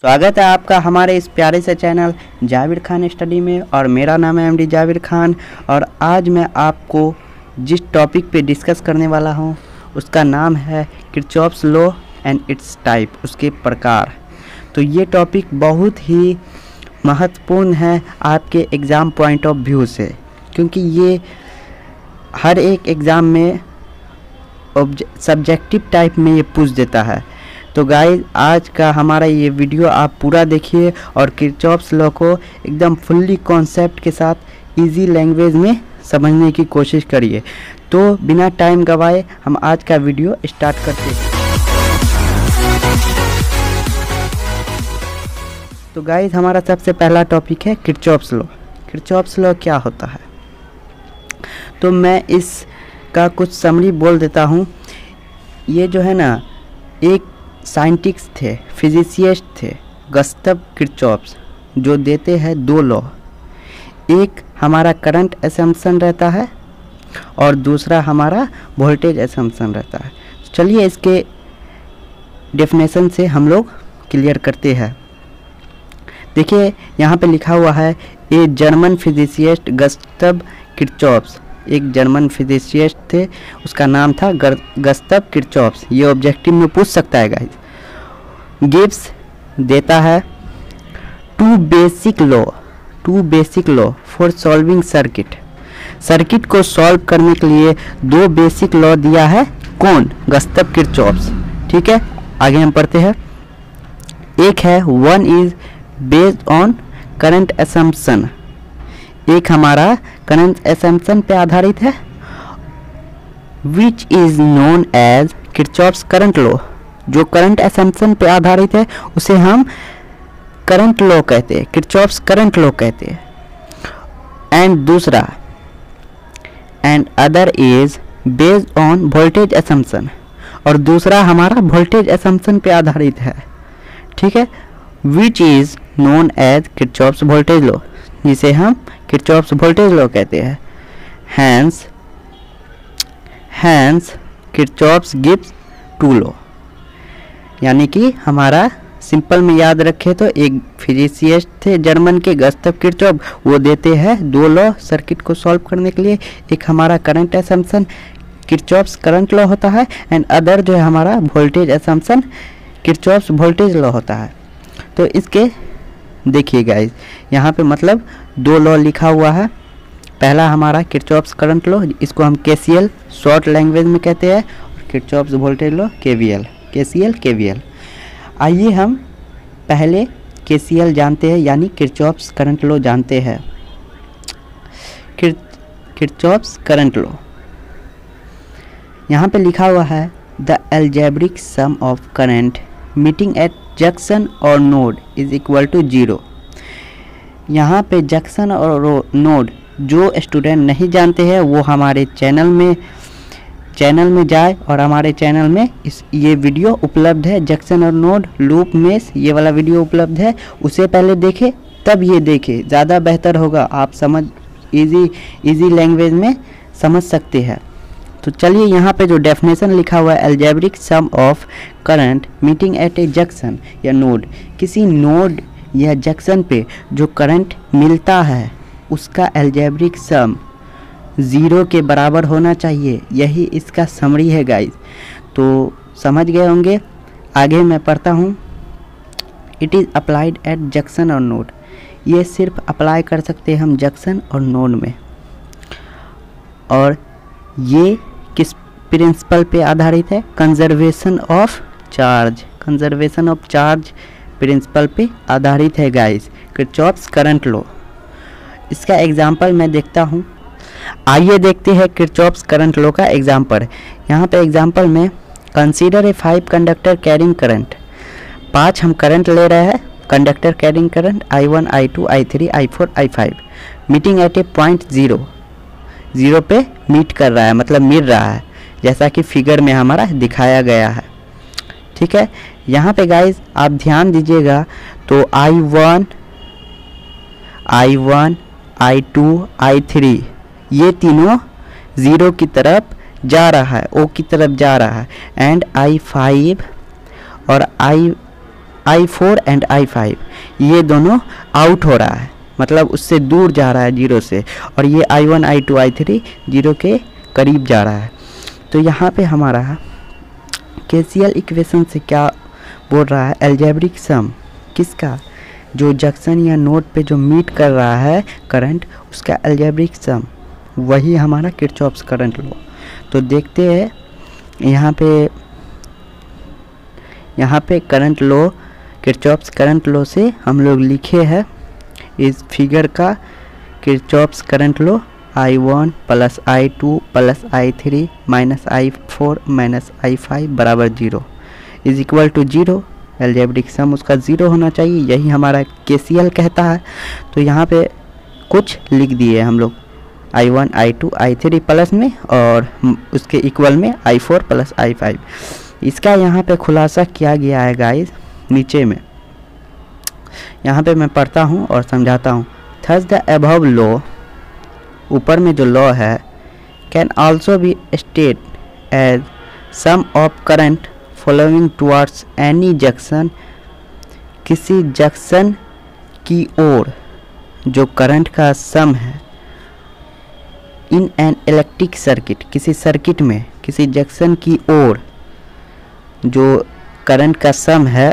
स्वागत है आपका हमारे इस प्यारे से चैनल जाविर खान स्टडी में। और मेरा नाम है एमडी जाविर खान। और आज मैं आपको जिस टॉपिक पे डिस्कस करने वाला हूँ उसका नाम है Kirchhoff's law and it's type, उसके प्रकार। तो ये टॉपिक बहुत ही महत्वपूर्ण है आपके एग्ज़ाम पॉइंट ऑफ व्यू से, क्योंकि ये हर एक एग्ज़ाम में सब्जेक्टिव टाइप में ये पूछ देता है। तो गाइस, आज का हमारा ये वीडियो आप पूरा देखिए और किरचॉफ्स लॉ को एकदम फुल्ली कॉन्सेप्ट के साथ इजी लैंग्वेज में समझने की कोशिश करिए। तो बिना टाइम गवाए हम आज का वीडियो स्टार्ट करते हैं। तो गाइस, हमारा सबसे पहला टॉपिक है किरचॉफ्स लॉ। किरचॉफ्स लॉ क्या होता है, तो मैं इसका कुछ समरी बोल देता हूँ। ये जो है ना, एक साइंटिस्ट थे, फिजिसिस्ट थे, गस्तव किरचॉफ्स, जो देते हैं दो लॉ। एक हमारा करंट असम्पशन रहता है और दूसरा हमारा वोल्टेज असम्पशन रहता है। चलिए इसके डेफिनेशन से हम लोग क्लियर करते हैं। देखिए यहाँ पे लिखा हुआ है, ए जर्मन फिजिसिस्ट गस्तव किरचॉफ्स। एक जर्मन फिजिसिस्ट थे, उसका नाम था गस्तव किरचॉफ्स। ये ऑब्जेक्टिव में पूछ सकता है गाइस। गिब्स देता है two basic law for solving circuit. Circuit को सॉल्व करने के लिए दो बेसिक लॉ दिया है। कौन? Gustav Kirchhoff's. ठीक है, आगे हम पढ़ते हैं। एक है one is based on current assumption. एक हमारा करंट असम्पशन पे आधारित है, which is known as Kirchhoff's current law. जो करंट असम्पशन पे आधारित है उसे हम करंट लॉ कहते हैं, किरचॉफ्स करंट लॉ कहते हैं। एंड दूसरा and other is based on voltage assumption. और दूसरा हमारा वोल्टेज असम्पशन पे आधारित है। ठीक है, which is known as Kirchhoff's voltage law, जिसे हम किरचॉफ्स वोल्टेज लॉ कहते हैं। Hans Kirchhoff's gives two law. यानी कि हमारा सिंपल में याद रखें तो एक फिजिसिस्ट थे जर्मन के गस्तव किरचॉफ, वो देते हैं दो लॉ सर्किट को सॉल्व करने के लिए। एक हमारा current assumption Kirchhoff's current law होता है, एंड अदर जो है हमारा voltage assumption Kirchhoff's voltage law होता है। तो इसके देखिए गाइस, यहाँ पे मतलब दो लॉ लिखा हुआ है। पहला हमारा किरचॉफ्स करंट लॉ, इसको हम केसीएल शॉर्ट लैंग्वेज में कहते हैं, और किरचॉफ्स वोल्टेज लॉ केवीएल। आइए हम पहले केसीएल जानते हैं, यानी किरचॉफ्स करंट लॉ जानते हैं। किरचॉफ्स करंट लॉ यहाँ पे लिखा हुआ है, the algebraic sum of current meeting at junction और नोड इज इक्वल टू 0। यहाँ पे जंक्शन और नोड जो स्टूडेंट नहीं जानते हैं वो हमारे चैनल में जाए, और हमारे चैनल में ये वीडियो उपलब्ध है। जंक्शन और नोड, लूप मेश, ये वाला वीडियो उपलब्ध है। उसे पहले देखें तब ये देखें, ज़्यादा बेहतर होगा। आप समझ इजी लैंग्वेज में समझ सकते हैं। तो चलिए यहाँ पे जो डेफिनेशन लिखा हुआ है, algebraic sum of current meeting at a junction या नोड। किसी नोड या जंक्शन पे जो करंट मिलता है उसका अलजेब्रिक सम 0 के बराबर होना चाहिए। यही इसका समरी है गाइस। तो समझ गए होंगे। आगे मैं पढ़ता हूँ। It is applied at junction और नोड। ये सिर्फ अप्लाई कर सकते हैं हम जंक्शन और नोड में। और ये किस प्रिंसिपल पे आधारित है? कंजर्वेशन ऑफ चार्ज प्रिंसिपल पे आधारित है गाइस, किरचॉफ्स करंट लॉ। इसका एग्जाम्पल मैं देखता हूँ। आइए देखते हैं किरचॉफ्स करंट लॉ का एग्जाम्पल। यहाँ पे एग्जाम्पल में consider a 5 conductor carrying current. 5 हम करंट ले रहे हैं, conductor carrying current I1, I2, I3, I4, I5 meeting at A point 0 पे मीट कर रहा है, मतलब मिल रहा है, जैसा कि फिगर में हमारा दिखाया गया है। ठीक है, यहाँ पे गाइस आप ध्यान दीजिएगा तो I1, I2, I3 ये तीनों 0 की तरफ जा रहा है, O की तरफ जा रहा है। एंड I5 और I4 एंड I5 ये दोनों आउट हो रहा है, मतलब उससे दूर जा रहा है जीरो से, और ये I1 I2 I3 जीरो के करीब जा रहा है। तो यहाँ पे हमारा KCL इक्वेशन से क्या बोल रहा है, अलजेब्रिक सम किसका, जो जंक्शन या नोड पे जो मीट कर रहा है करंट, उसका अलजेब्रिक सम, वही हमारा किरचॉफ्स करंट लॉ। तो देखते हैं यहाँ पे current law, Kirchhoff's current law से हम लोग लिखे हैं इस फिगर का Kirchhoff's current law I1 plus I2 plus I3 minus I4 minus I5 बराबर 0 इज इक्वल टू 0। अलजेब्रिक सम उसका 0 होना चाहिए, यही हमारा KCL कहता है। तो यहाँ पे कुछ लिख दिए हम लोग I1 I2 I3 प्लस में और उसके इक्वल में I4 प्लस I5। इसका यहाँ पे खुलासा किया गया है गाइस नीचे में, यहाँ पे मैं पढ़ता हूँ और समझाता हूँ। थस द अबव लॉ, ऊपर में जो लॉ है, can also be state as sum of current following towards any junction, किसी जंक्शन की ओर जो करंट का सम है इन एन इलेक्ट्रिक सर्किट, किसी सर्किट में किसी जंक्शन की ओर जो करंट का सम है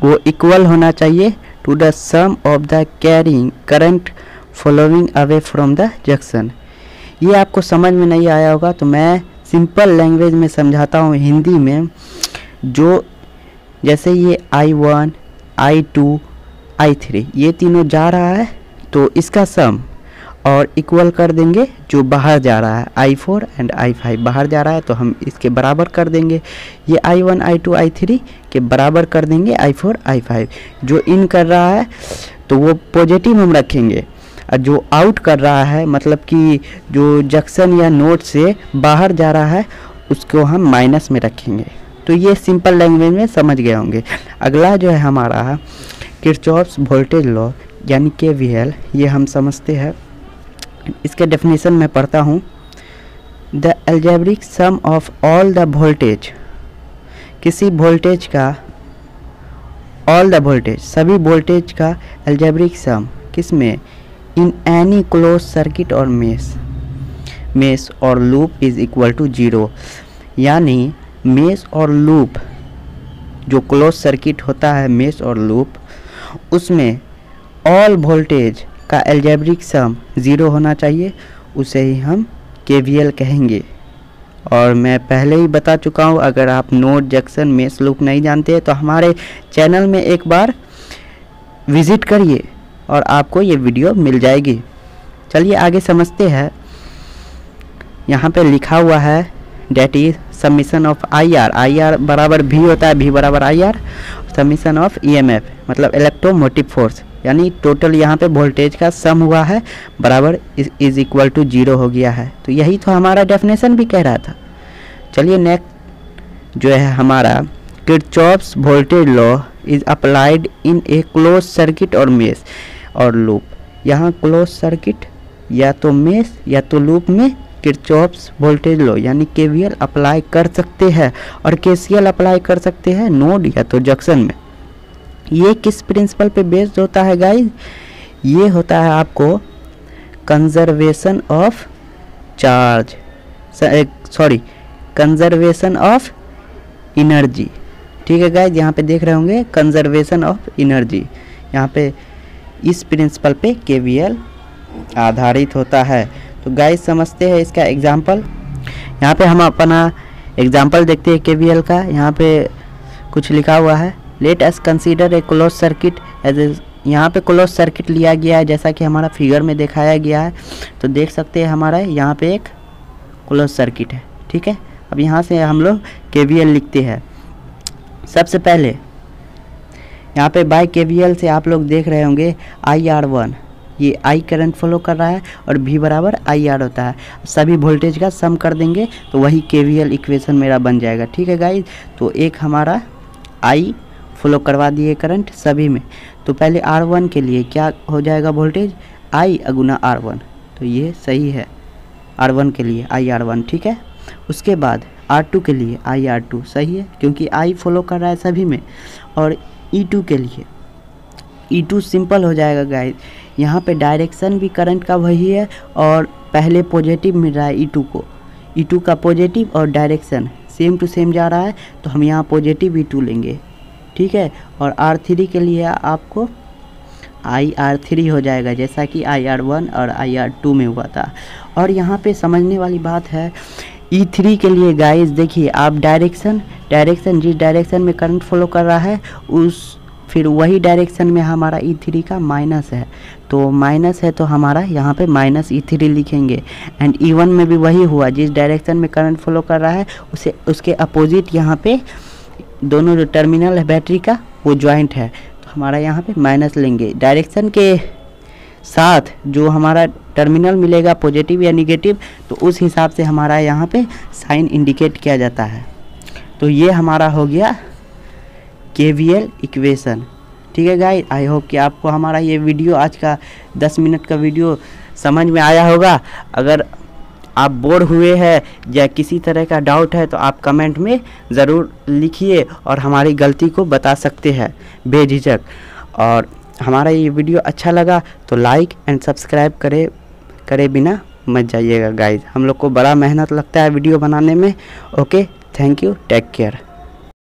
वो इक्वल होना चाहिए to the sum of the carrying current following away from the junction. ये आपको समझ में नहीं आया होगा तो मैं सिंपल लैंग्वेज में समझाता हूँ हिंदी में। जो जैसे ये I1 I2 I3 ये तीनों जा रहा है तो इसका सम और इक्वल कर देंगे जो बाहर जा रहा है I4 एंड I5 बाहर जा रहा है तो हम इसके बराबर कर देंगे, ये I1 I2 I3 के बराबर कर देंगे I4 I5। जो इन कर रहा है तो वो पॉजिटिव हम रखेंगे, और जो आउट कर रहा है मतलब कि जो जंक्शन या नोड से बाहर जा रहा है उसको हम माइनस में रखेंगे। तो ये सिंपल लैंग्वेज में समझ गए होंगे। अगला जो है हमारा किरचॉफ्स वोल्टेज लॉ यानी KVL, ये हम समझते हैं। इसके डेफिनेशन में पढ़ता हूँ। The algebraic sum of all the voltage, किसी वोल्टेज का ऑल द वोल्टेज, सभी वोल्टेज का अलजेब्रिक सम किस में, इन एनी क्लोज सर्किट और मेश और लूप इज इक्वल टू 0। यानी मेश और लूप, जो क्लोज सर्किट होता है मेश और लूप, उसमें ऑल वोल्टेज का अलजेब्रिक सम 0 होना चाहिए, उसे ही हम KVL कहेंगे। और मैं पहले ही बता चुका हूँ, अगर आप नोड जंक्शन मेश लूप नहीं जानते हैं तो हमारे चैनल में एक बार विज़िट करिए और आपको ये वीडियो मिल जाएगी। चलिए आगे समझते हैं। यहाँ पे लिखा हुआ है that is summation of IR बराबर V होता है, V बराबर IR, समीशन ऑफ EMF मतलब इलेक्ट्रोमोटिव फोर्स, यानी टोटल यहाँ पे वोल्टेज का सम हुआ है बराबर इज इक्वल टू 0 हो गया है। तो यही तो हमारा डेफिनेशन भी कह रहा था। चलिए नेक्स्ट जो है हमारा Kirchhoff's voltage law is applied in A close circuit और मेश और लूप। यहाँ क्लोज सर्किट या तो मेश या तो लूप में किरचॉफ्स वोल्टेज लॉ यानी KVL अप्लाई कर सकते हैं और KCL अप्लाई कर सकते हैं नोड या तो जंक्शन में। ये किस प्रिंसिपल पे बेस्ड होता है गाइस, ये होता है आपको conservation of charge, sorry conservation of energy. ठीक है गाइस, यहाँ पे देख रहे होंगे कंजर्वेशन ऑफ एनर्जी, यहाँ पे इस प्रिंसिपल पे KVL आधारित होता है। तो गाइस समझते हैं इसका एग्जाम्पल। यहाँ पे हम अपना एग्जाम्पल देखते हैं KVL का। यहाँ पे कुछ लिखा हुआ है, let us consider a close circuit as A, यहाँ पे क्लोज सर्किट लिया गया है जैसा कि हमारा फिगर में दिखाया गया है। तो देख सकते हैं हमारा यहाँ पे एक क्लोज सर्किट है। ठीक है, अब यहाँ से हम लोग KVL लिखते हैं। सबसे पहले यहाँ पे बाय KVL से आप लोग देख रहे होंगे IR1, ये I करंट फॉलो कर रहा है और V बराबर IR होता है। सभी वोल्टेज का सम कर देंगे तो वही KVL इक्वेशन मेरा बन जाएगा। ठीक है गाइज, तो एक हमारा I फॉलो करवा दिए करंट सभी में। तो पहले R1 के लिए क्या हो जाएगा वोल्टेज, I अगुना R1, तो ये सही है R1 के लिए IR1। ठीक है, उसके बाद R2 के लिए IR2 सही है क्योंकि I फॉलो कर रहा है सभी में, और E2 के लिए E2 सिंपल हो जाएगा गाइस। यहाँ पे डायरेक्शन भी करंट का वही है और पहले पॉजिटिव मिल रहा है E2 को, E2 का पॉजिटिव और डायरेक्शन सेम टू सेम जा रहा है, तो हम यहाँ पॉजिटिव E2 लेंगे, ठीक है। और R3 के लिए आपको IR3 हो जाएगा, जैसा कि IR1 और IR2 में हुआ था। और यहाँ पे समझने वाली बात है E3 के लिए गाइस, देखिए आप डायरेक्शन जिस डायरेक्शन में करंट फ्लो कर रहा है फिर वही डायरेक्शन में हमारा E3 का माइनस है, तो माइनस है तो हमारा यहाँ पे माइनस E3 लिखेंगे। एंड E1 में भी वही हुआ, जिस डायरेक्शन में करंट फ्लो कर रहा है उसके अपोजिट यहाँ पे दोनों जो टर्मिनल है बैटरी का वो ज्वाइंट है, तो हमारा यहाँ पे माइनस लेंगे। डायरेक्शन के साथ जो हमारा टर्मिनल मिलेगा पॉजिटिव या निगेटिव, तो उस हिसाब से हमारा यहाँ पे साइन इंडिकेट किया जाता है। तो ये हमारा हो गया KVL इक्वेशन, ठीक है गाइस। आई होप कि आपको हमारा ये वीडियो, आज का 10 मिनट का वीडियो समझ में आया होगा। अगर आप बोर हुए हैं या किसी तरह का डाउट है तो आप कमेंट में ज़रूर लिखिए और हमारी गलती को बता सकते हैं बेझिझक। और हमारा ये वीडियो अच्छा लगा तो लाइक एंड सब्सक्राइब करे बिना मत जाइएगा गाइस, हम लोग को बड़ा मेहनत लगता है वीडियो बनाने में। Okay, thank you, take care.